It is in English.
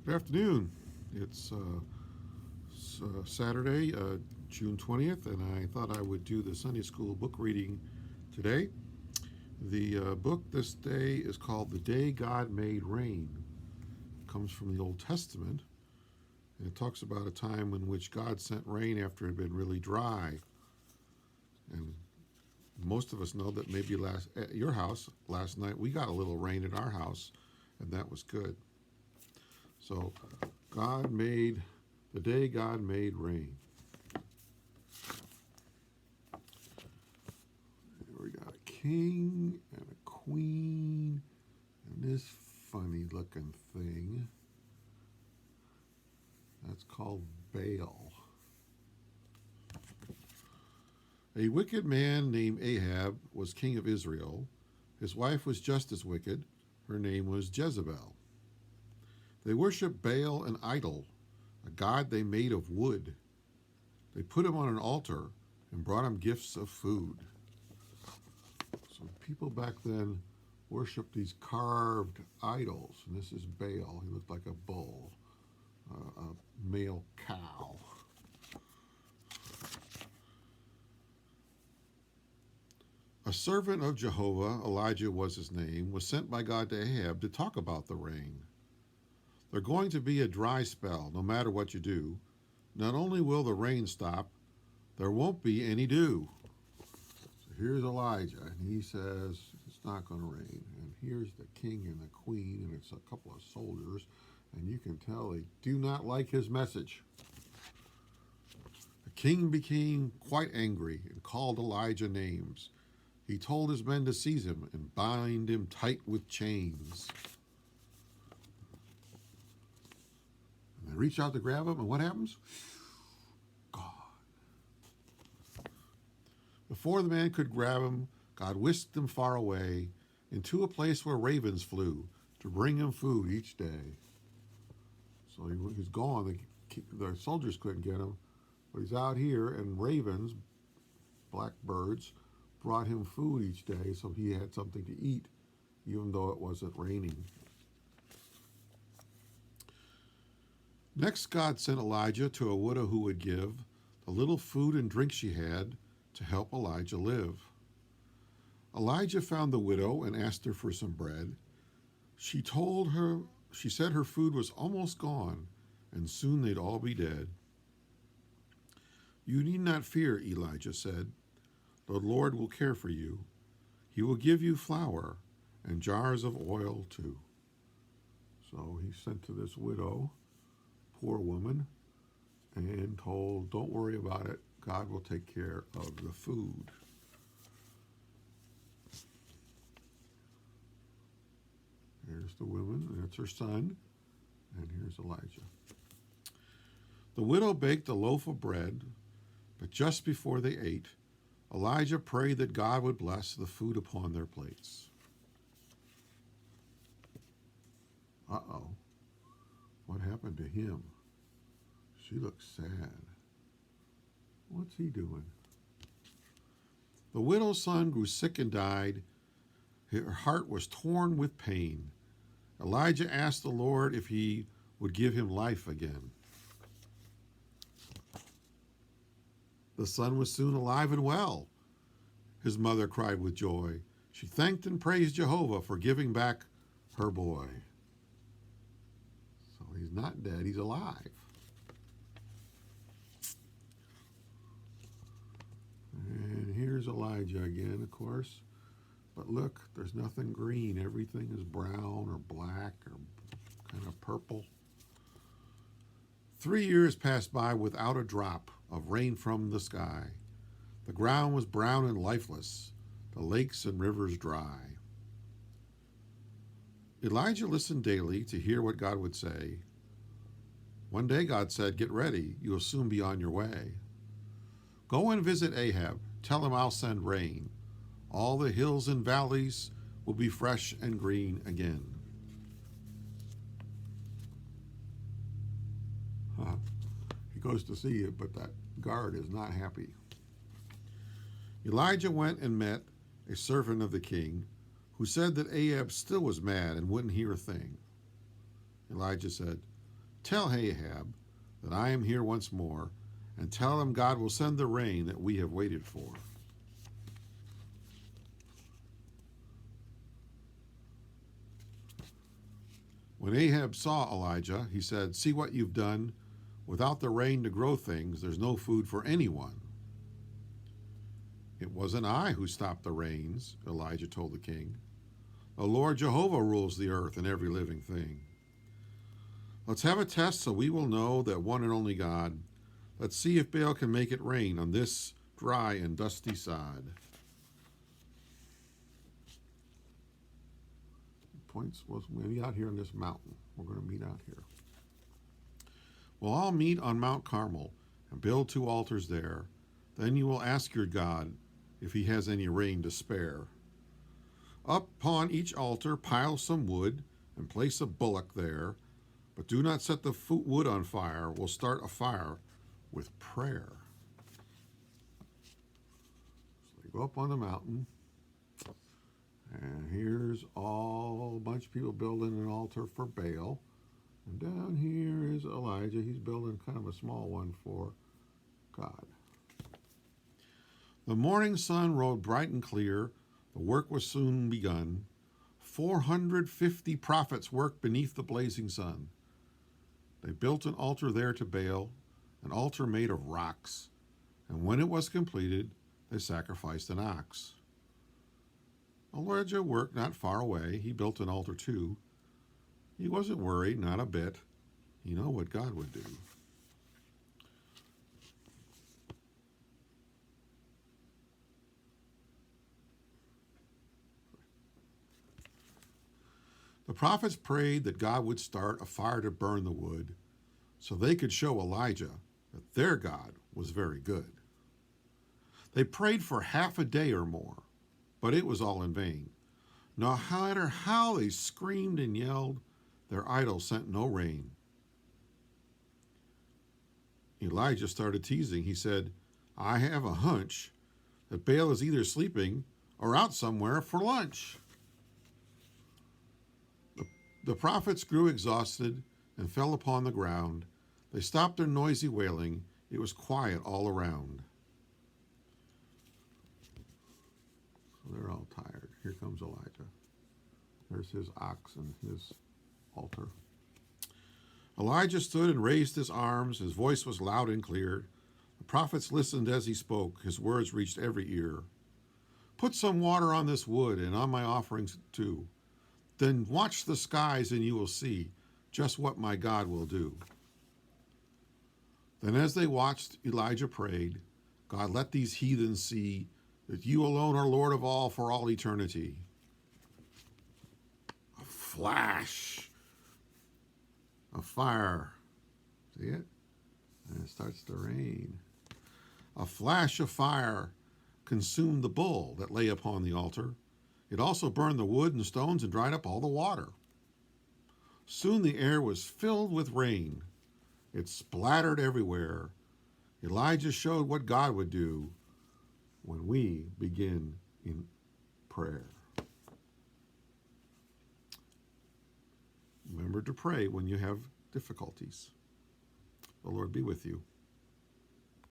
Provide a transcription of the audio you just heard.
Good afternoon. It's Saturday, June 20th, and I thought I would do the Sunday School book reading today. The book this day is called The Day God Made Rain. It comes from the Old Testament, and it talks about a time in which God sent rain after it had been really dry. And most of us know that maybe at your house last night we got a little rain at our house, and that was good. So, God made the day God made rain. We got a king and a queen and this funny looking thing. That's called Baal. A wicked man named Ahab was king of Israel. His wife was just as wicked. Her name was Jezebel. They worshiped Baal, an idol, a god they made of wood. They put him on an altar and brought him gifts of food. So people back then worshipped these carved idols. And this is Baal. He looked like a bull, a male cow. A servant of Jehovah, Elijah was his name, was sent by God to Ahab to talk about the rain. There's going to be a dry spell, no matter what you do. Not only will the rain stop, there won't be any dew. So here's Elijah, and he says it's not going to rain. And here's the king and the queen, and it's a couple of soldiers, and you can tell they do not like his message. The king became quite angry and called Elijah names. He told his men to seize him and bind him tight with chains. They reach out to grab him, and what happens? God. Before the man could grab him, God whisked him far away into a place where ravens flew to bring him food each day. So he's gone. The soldiers couldn't get him, but he's out here, and ravens, blackbirds, brought him food each day, so he had something to eat, even though it wasn't raining. Next, God sent Elijah to a widow who would give the little food and drink she had to help Elijah live. Elijah found the widow and asked her for some bread. She said her food was almost gone, and soon they'd all be dead. You need not fear, Elijah said. The Lord will care for you. He will give you flour and jars of oil too. So he sent to this widow, poor woman, and told, don't worry about it. God will take care of the food. Here's the woman, and it's her son, and here's Elijah. The widow baked a loaf of bread, but just before they ate, Elijah prayed that God would bless the food upon their plates. Uh-oh. What happened to him? She looks sad. What's he doing? The widow's son grew sick and died. Her heart was torn with pain. Elijah asked the Lord if he would give him life again. The son was soon alive and well. His mother cried with joy. She thanked and praised Jehovah for giving back her boy. So he's not dead, he's alive. And here's Elijah again, of course. But look, there's nothing green. Everything is brown or black or kind of purple. 3 years passed by without a drop of rain from the sky. The ground was brown and lifeless, the lakes and rivers dry. Elijah listened daily to hear what God would say. One day God said, get ready, you will soon be on your way. Go and visit Ahab. Tell him I'll send rain. All the hills and valleys will be fresh and green again. He goes to see it, but that guard is not happy. Elijah went and met a servant of the king who said that Ahab still was mad and wouldn't hear a thing. Elijah said, Tell Ahab that I am here once more, and tell him God will send the rain that we have waited for." When Ahab saw Elijah, he said, "See what you've done. Without the rain to grow things, there's no food for anyone." "It wasn't I who stopped the rains," Elijah told the king. "The Lord Jehovah rules the earth and every living thing." "Let's have a test so we will know that one and only God. Let's see if Baal can make it rain on this dry and dusty side." Points was we're going to meet out here on this mountain. We're going to meet out here. "We'll all meet on Mount Carmel and build 2 altars there. Then you will ask your God if he has any rain to spare. Up upon each altar pile some wood and place a bullock there, but do not set the wood on fire. We'll start a fire with prayer." So they go up on the mountain, and here's all a bunch of people building an altar for Baal. And down here is Elijah. He's building kind of a small one for God. The morning sun rode bright and clear. The work was soon begun. 450 prophets worked beneath the blazing sun. They built an altar there to Baal, an altar made of rocks. And when it was completed, they sacrificed an ox. Elijah worked not far away. He built an altar too. He wasn't worried, not a bit. He knew what God would do. The prophets prayed that God would start a fire to burn the wood so they could show Elijah that their God was very good. They prayed for half a day or more, but it was all in vain. No matter how they screamed and yelled, their idol sent no rain. Elijah started teasing. He said, "I have a hunch that Baal is either sleeping or out somewhere for lunch." The prophets grew exhausted and fell upon the ground. They stopped their noisy wailing. It was quiet all around. So they're all tired. Here comes Elijah. There's his ox and his altar. Elijah stood and raised his arms. His voice was loud and clear. The prophets listened as he spoke. His words reached every ear. "Put some water on this wood and on my offerings too. Then watch the skies and you will see just what my God will do." Then as they watched, Elijah prayed, "God, let these heathens see that you alone are Lord of all for all eternity." A flash of fire. See it? And it starts to rain. A flash of fire consumed the bull that lay upon the altar. It also burned the wood and stones and dried up all the water. Soon the air was filled with rain. It splattered everywhere. Elijah showed what God would do when we begin in prayer. Remember to pray when you have difficulties. The Lord be with you.